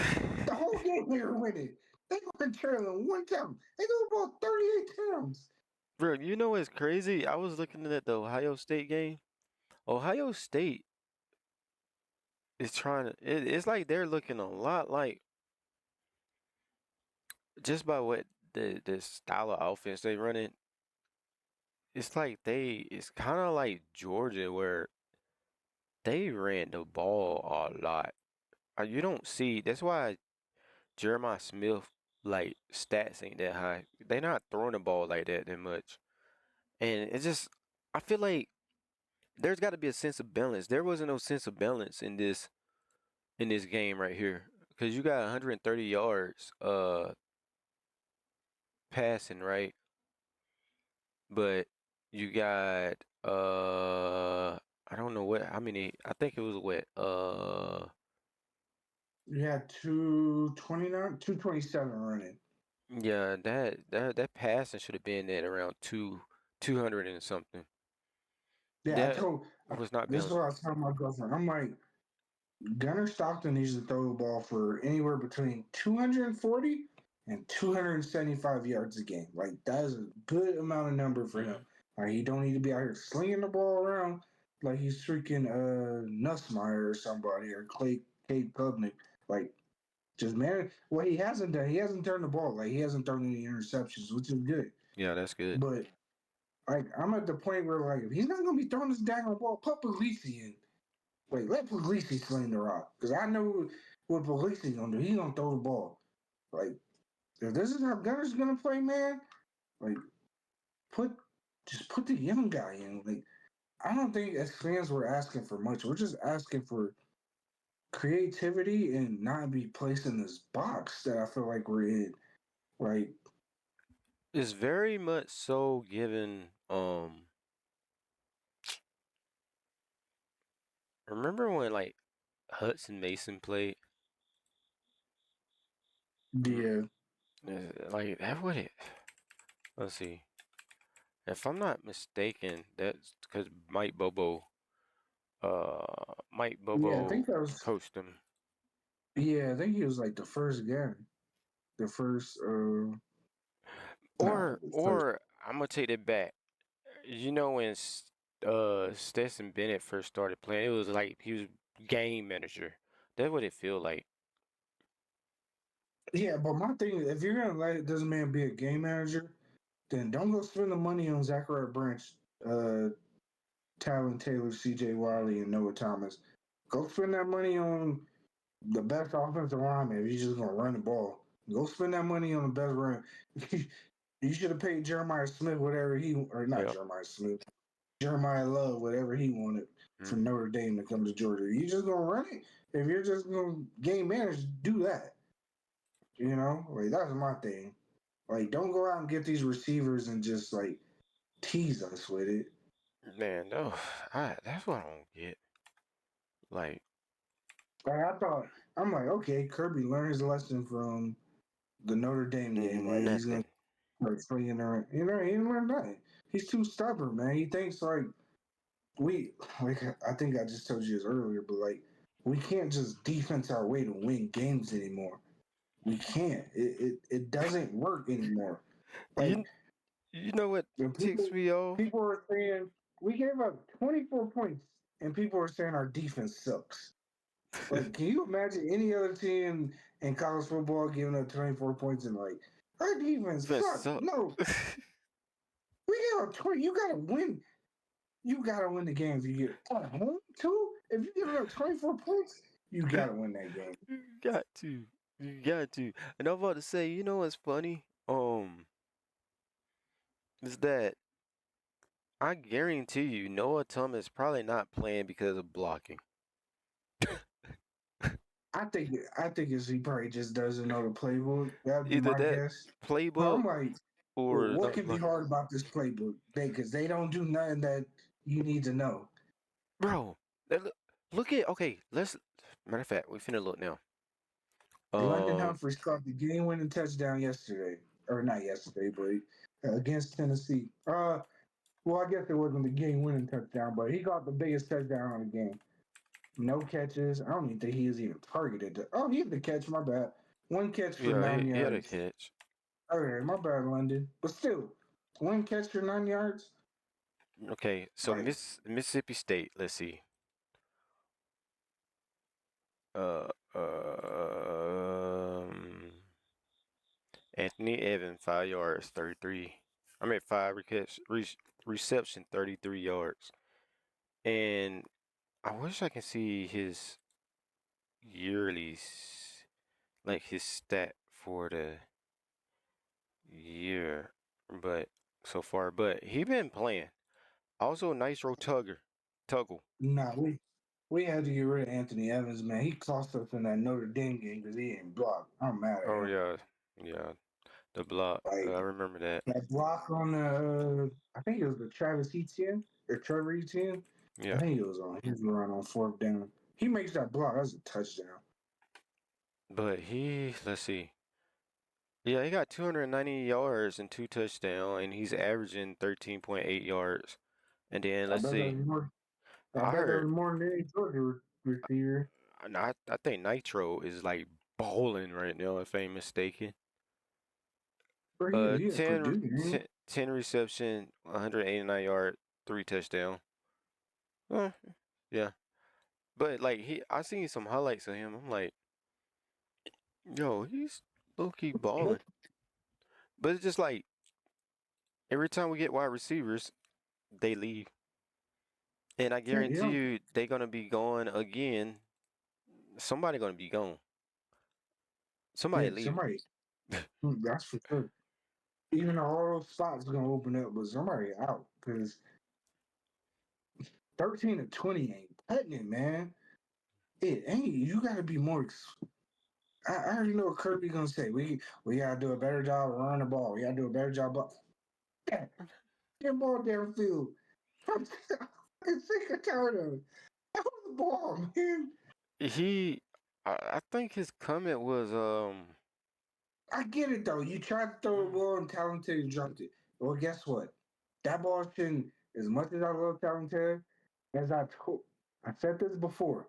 The whole game they were winning. They weren't trailing one time. They threw the ball 38 times. Bro, you know what's crazy? I was looking at the Ohio State game. Ohio State is trying to. It's like they're looking a lot like just by what the style of offense they running. It's like it's kind of like Georgia where they ran the ball a lot. You don't see. That's why Jeremiah Smith like stats ain't that high. They not throwing the ball like that much, and it's just I feel like there's got to be a sense of balance. There wasn't no sense of balance in this game right here because you got 130 yards passing right, but you got I don't know what how many. I think it was what You had 229, 227 running. yeah, that passing should have been at around 200 and something. Yeah, That was not this is balanced. what I was telling my girlfriend. I'm like, Gunnar Stockton needs to throw the ball for anywhere between 240 and 275 yards a game. Like that is a good amount of number for him. Hmm. Like he don't need to be out here slinging the ball around like he's freaking Nussmeyer or somebody or Cade Klubnik. Like just man, what he hasn't done, he hasn't turned the ball. Like he hasn't thrown any interceptions, which is good. Yeah, that's good. But like I'm at the point where like if he's not gonna be throwing this dang ball, put Puglisi in. Wait, let Puglisi sling the rock. Because I know what Puglisi gonna do. He gonna throw the ball. Like, if this is how Gunner's gonna play, man, like put just put the young guy in. Like, I don't think as fans we're asking for much. We're just asking for creativity and not be placed in this box that I feel like we're in. Like, It's very much so given. Remember when like Hudson Mason played? Mm, yeah, Like that would it. Let's see. If I'm not mistaken, that's because Mike yeah, I Bobo think that was, coached him. yeah, I think he was like the first guy, the first, not the first. Or I'm gonna take it back. You know when Stetson Bennett first started playing, it was like he was game manager. That's what it feel like. Yeah, but my thing is, if you're gonna let this man be a game manager, then don't go spend the money on Zachariah Branch, uh, Talon Taylor, C.J. Wiley, and Noah Thomas. Go spend that money on the best offensive lineman if you're just gonna run the ball. Go spend that money on the best run. You should have paid Jeremiah Smith whatever he or not Yep. Jeremiah Smith, Jeremiah Love whatever he wanted for Hmm. Notre Dame to come to Georgia. You just gonna run it? If you're just gonna game manage, do that. You know, like that's my thing. Like, don't go out and get these receivers and just like tease us with it. Man, no, that's what I don't get. Like Like I thought, I'm like, okay, Kirby learned his lesson from the Notre Dame game. Like he's nothing. gonna start swinging around. You know, he didn't learn nothing. He's too stubborn, man. He thinks we like I think I just told you this earlier, but like we can't just defense our way to win games anymore. We can't. It doesn't work anymore. Like You you know what when ticks people me off? people are saying we gave up 24 points, and people are saying our defense sucks. Like, can you imagine any other team in college football giving up 24 points and like our defense That sucks? suck. No, we gave up 20. You gotta win. You gotta win the games you get at home too. If you give up 24 points, you gotta win that game. You got to. You got to. And I'm about to say, you know what's funny? Is that I guarantee you Noah Thomas probably not playing because of blocking. I think it's he probably just doesn't know the playbook. That'd be Either my that guess. But playbook I'm like, or what not can be blocking. hard about this playbook? Because they don't do nothing that you need to know. Bro, look at okay, let's matter of fact, we finna look now. London Um Humphreys caught the game-winning touchdown yesterday, or not yesterday, but against Tennessee. Well, I guess it wasn't the game-winning touchdown, but he got the biggest touchdown on the game. No catches. I don't even think he was even targeted. Oh, he had the catch. My bad. One catch for yeah, nine he had a yards. catch. Okay, my bad, London. But still, one catch for 9 yards. Okay, so Like, Mississippi State, let's see. Uh um Anthony Evans, 5 yards, 33. I mean reception, 33 yards. And I wish I can see his yearly, like his stat for the year, but so far, but he been playing. Also, Nitro Tuggle. nah, we had to get rid of Anthony Evans, man. He cost us in that Notre Dame game because he didn't block. I'm mad at Oh him. yeah, yeah, the block. Like, I remember that. that block on I think it was the Travis Etienne or Trevor Etienne. I Yeah, think it was on his run on fourth down. He makes that block. That's a touchdown. but let's see. Yeah, he got 290 yards and 2 touchdowns, and he's averaging 13.8 yards. And then I let's bet that see. was more. I I bet that heard, was more than any Georgia receiver. and I think Nitro is like bowling right now, if I ain't mistaken. But 10, Purdue, man. 10 reception, 189 yard, 3 touchdown. Uh, yeah, but like I seen some highlights of him. I'm like, yo, he's low key balling. But it's just like every time we get wide receivers, they leave, and I guarantee Yeah, you they gonna be going again. Somebody gonna be gone. Somebody yeah. leaving. Somebody. That's for sure. Even though all those spots gonna open up, but somebody out because 13 to 20 ain't cutting it, man. it ain't. You got to be more. I already know what Kirby gonna say. We gotta do a better job of running the ball. We gotta do a better job of get ball downfield. I'm sick and tired of it. That was the ball, man. He, I think his comment was, I get it though. You tried to throw the ball and Talented dropped it. Well, guess what? That ball shouldn't. As much as I love Talented, as I said this before.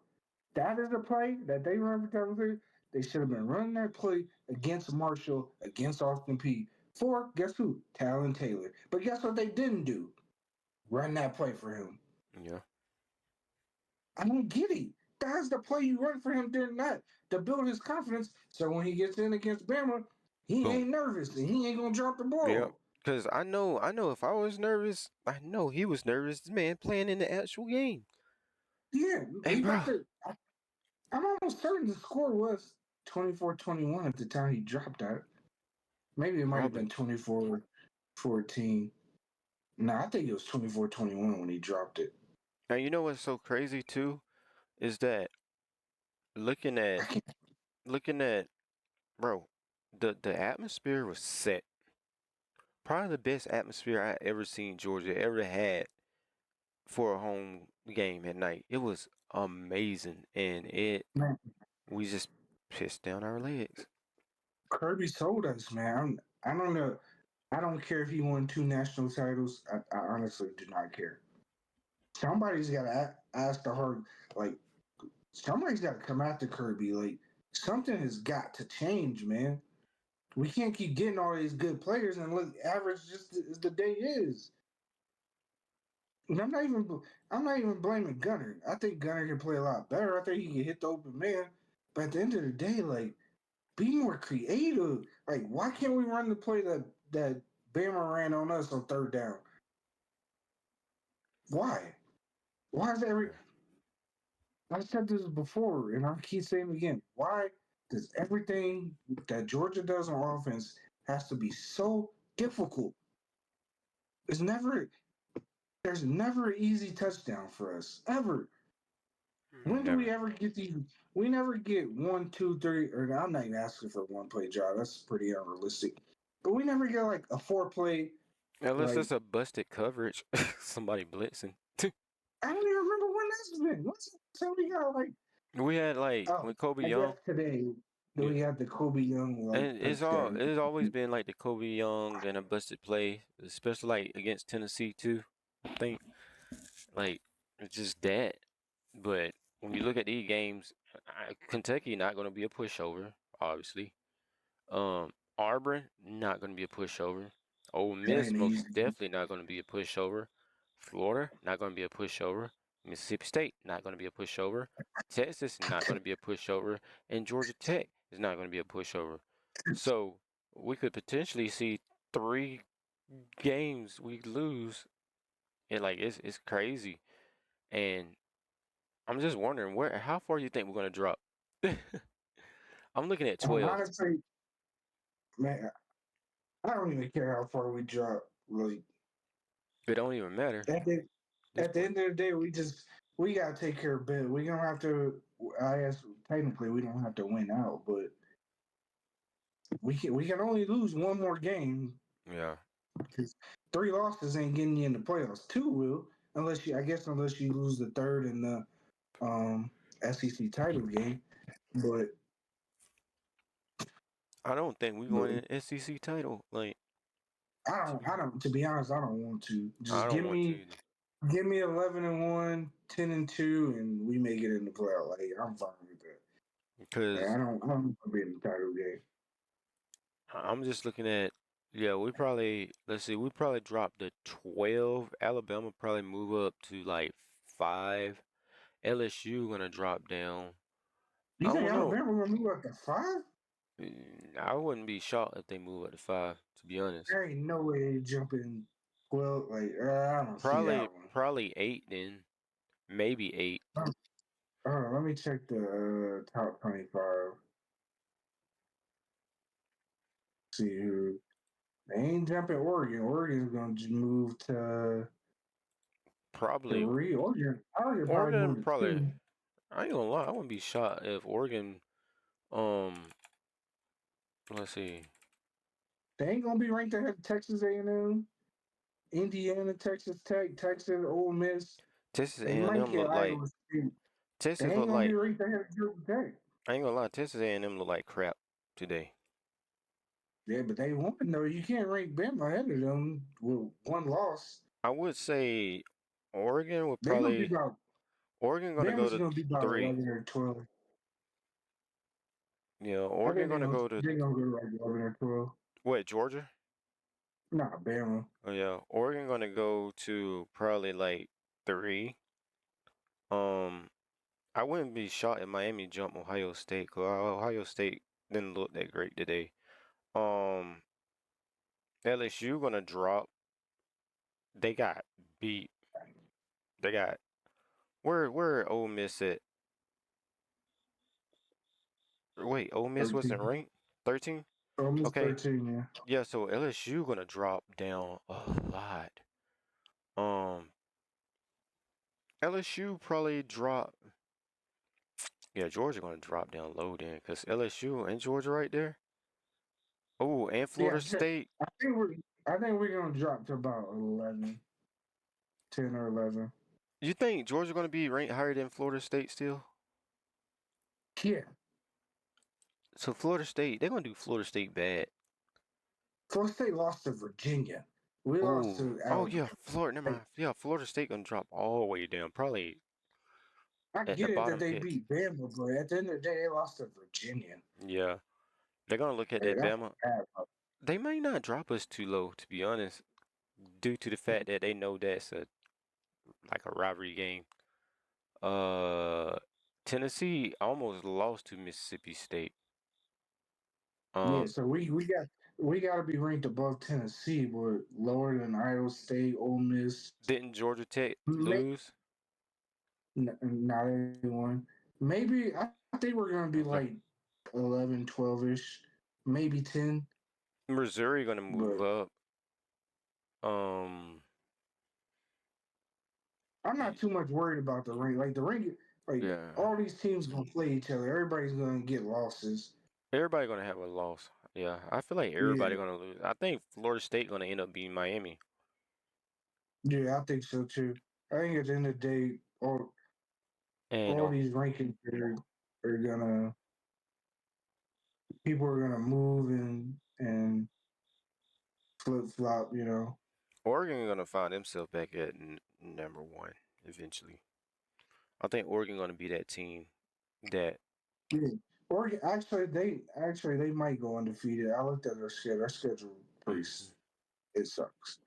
That is a play that they run for Talented. They should have been running that play against Marshall, against Austin P. For guess who? Talon Taylor. But guess what they didn't do? Run that play for him. yeah, I don't get it. That's the play you run for him during that to build his confidence. So when he gets in against Bama, he boom, ain't nervous and he ain't gonna drop the yep. ball. Because I know if I was nervous, I know he was nervous. This man playing in the actual game. Yeah, Hey, he bro, about to. I'm almost certain the score was 24-21 at the time he dropped that. Maybe it might have probably. been 24-14. No, I think it was 24-21 when he dropped it. And you know what's so crazy too is that looking I at can't, looking at bro, the atmosphere was set. Probably the best atmosphere I ever seen Georgia ever had for a home game at night. It was amazing, and man, we just pissed down our legs. Kirby sold us, man. I don't know. I don't care if he won two national titles. I honestly do not care. Somebody's got to ask the hard, like, somebody's got to come after Kirby. Like, something has got to change, man. We can't keep getting all these good players and look average just as the day is. And I'm not even blaming Gunner. I think Gunner can play a lot better. I think he can hit the open man. But at the end of the day, like, be more creative. Like, why can't we run the play that Bama ran on us on third down? Why? Why is every? Yeah. I said this before, and I keep saying it again. Why does everything that Georgia does on offense has to be so difficult? It's never. There's never an easy touchdown for us ever. When do we Never. ever get these? We never get one, two, three, or I'm not even asking for one play drive. That's pretty unrealistic. But we never get like a four play. Unless Like it's a busted coverage, somebody blitzing. I don't even remember when that's been. What's somebody got like? We had like Oh, when Kobe I guess Young, today yeah, we had the Kobe Young like and touchdown. it's always been like the Kobe Young and a busted play, especially like against Tennessee too. I think like it's just that. But when you look at these games, Kentucky not going to be a pushover, obviously. Auburn not going to be a pushover. Ole That Miss ain't most easy. definitely not going to be a pushover. Florida not going to be a pushover. Mississippi State not going to be a pushover. Texas not going to be a pushover, and Georgia Tech is not going to be a pushover. So we could potentially see three games we lose, and like it's crazy. And I'm just wondering how far you think we're gonna drop? I'm looking at 12. Honestly, man, I don't even care how far we drop. Like It don't even matter at the at this at the point. end of the day, we gotta take care of business. We don't have to. I guess technically we don't have to win out, but we can only lose one more game Yeah. because three losses ain't getting you in the playoffs. Two will, unless you lose the third in the SEC title game. But I don't think we're but going to SEC title. Like to be, I don't. To be honest, I don't want to. I Just don't want to either. give me 11-1, 10-2, and we make it in the playoff. Like I'm fine with that. Like, Because I don't want to be in the title game. I'm just looking at, yeah, we probably, let's see, we probably drop to 12. Alabama probably move up to like 5. LSU gonna drop down. You I think don't know. Alabama gonna move up to 5? I wouldn't be shocked if they move up to 5, to be honest. There ain't no way they jump in 12. Like I don't see that Probably 8 then. Maybe 8. one. Let me check the top 25. See who they ain't jumping Oregon. Oregon's gonna move to Probably 3. Oregon probably Oregon move to probably 2. I ain't gonna lie, I wouldn't be shocked if Oregon, um, let's see, They ain't gonna be ranked ahead of Texas A&M, Indiana, Texas Tech, Texas, Ole Miss. Texas They might A&M get look like Iowa State. They Texas ain't look gonna be like ranked ahead of Georgia Tech. I ain't gonna lie, Texas A&M look like crap today. Yeah, but they won though. You can't rank Bama ahead of them with one loss. I would say Oregon would They're gonna be probably about Oregon gonna go Bama's to gonna be about three. 11 or 12. Yeah, I Oregon think gonna go to they're gonna go like 11 or 12. what, Georgia? Nah, Bama. Oh yeah, Oregon gonna go to probably like three. Um, I wouldn't be shocked if Miami jumped Ohio State, 'cause Ohio State didn't look that great today. Um, LSU gonna drop. They got beat. They got where Ole Miss at? Wait, Ole Miss wasn't 13. ranked 13. Almost Okay, 13, yeah. yeah. So LSU gonna drop down a lot. Um, LSU probably drop. Yeah, Georgia gonna drop down low then, cause LSU and Georgia right there. Oh, and Yeah, Florida State. I think we're I think we're gonna drop to about 11, 10 or 11. You think Georgia gonna be ranked higher than Florida State still? Yeah. So Florida State, they're gonna do Florida State bad. Florida State lost to Virginia. We lost Oh, to oh Alabama. yeah, Florida. Never Like, mind. Yeah, Florida State gonna drop all the way down, probably I at the get it that bottom they pit. beat Bama, but at the end of the day, they lost to Virginia. Yeah, they're gonna look at Like, that that's Bama. bad. They may not drop us too low, to be honest, due to the fact that they know that's a like a rivalry game. Uh, Tennessee almost lost to Mississippi State. Yeah, Um, so we got to be ranked above Tennessee, but lower than Iowa State, Ole Miss. didn't Georgia Tech May, lose? not anyone. Maybe I think we're gonna be Okay. like 11, 12ish, maybe 10. Missouri gonna move But up. Um, I'm not y- too much worried about the rank. Like the rank, like yeah. all these teams gonna play each other. Everybody's gonna get losses. Everybody gonna have a loss. Yeah, I feel like everybody Yeah, gonna lose. I think Florida State gonna end up beating Miami. yeah, I think so too. I think at the end of the day, And all these rankings are gonna people are gonna move and flip flop. Oregon gonna find themselves back at number one eventually. I think Oregon gonna be that team that. Yeah. Or actually they might go undefeated. I looked at their schedule. Their schedule pretty Mhm. it sucks.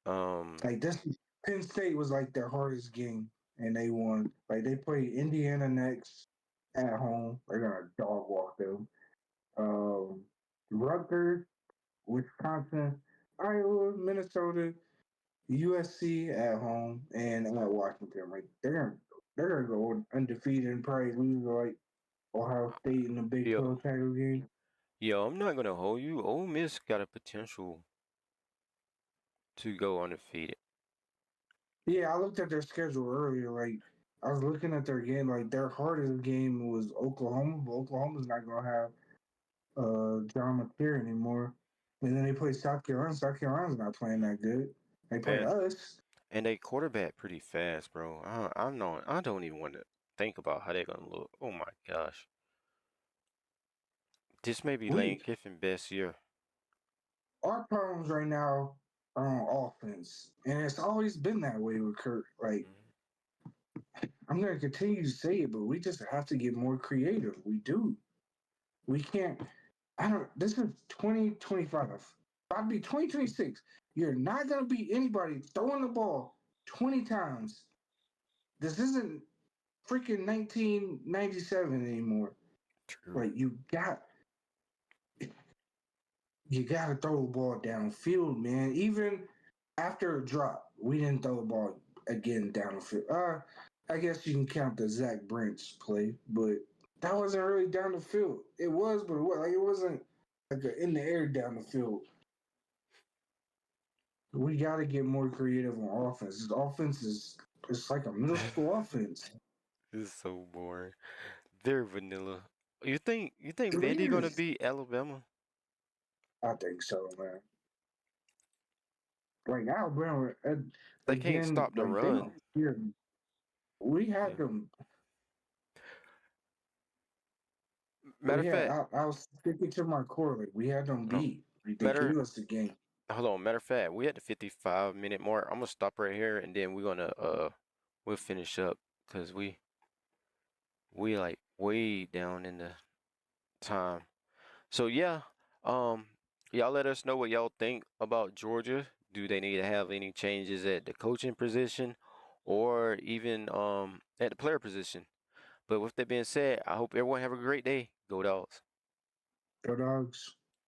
Um, Like this, Penn State was like their hardest game, and they won. Like they play Indiana next at home. They're gonna dog walk them. Um, Rutgers, Wisconsin, Iowa, Minnesota, USC at home, and at Washington. Like they're gonna go undefeated and probably lose to, like Ohio State in the Big yeah, 12 title game. yeah. I'm not gonna hold you. Ole Miss got a potential to go undefeated. Yeah, I looked at their schedule earlier. Like I was looking at their game. Like their hardest game was Oklahoma, but Oklahoma's not gonna have John McCear anymore. And then they play South Carolina. South Carolina's not playing that good. They play And us. and they quarterback pretty fast, bro. I'm not. I don't even want to think about how they're gonna look. Oh my gosh, this may be Lane We Kiffin best year. our problems right now are on offense, and it's always been that way with Kurt. Like Mhm. I'm gonna continue to say it, but we just have to get more creative. We do. We can't. I don't. This is 2025. About to be 2026. You're not gonna beat anybody throwing the ball 20 times. This isn't freaking 1997 anymore. True. Like you got to throw the ball downfield, man. Even after a drop, we didn't throw the ball again downfield. I guess you can count the Zach Branch play, but that wasn't really down the field. It was, but it wasn't like in the air down the field. We got to get more creative on offense. This offense is it's like a middle school offense. This is so boring. They're vanilla. You think Three Vandy gonna years. beat Alabama? I think so, man. Right now, bro, They can't again, stop the like they run. don't fear. We Yeah. had them. Matter of fact, I was sticking to my core. Like we had them no. beat. Like they Matter gave us the game. Hold on. Matter of fact, we at the 55-minute mark. I'm gonna stop right here and then we're gonna we'll finish up because we like way down in the time. So yeah, um, y'all let us know what y'all think about Georgia. Do they need to have any changes at the coaching position or even at the player position? But with that being said, I hope everyone have a great day. Go Dogs. Go dogs.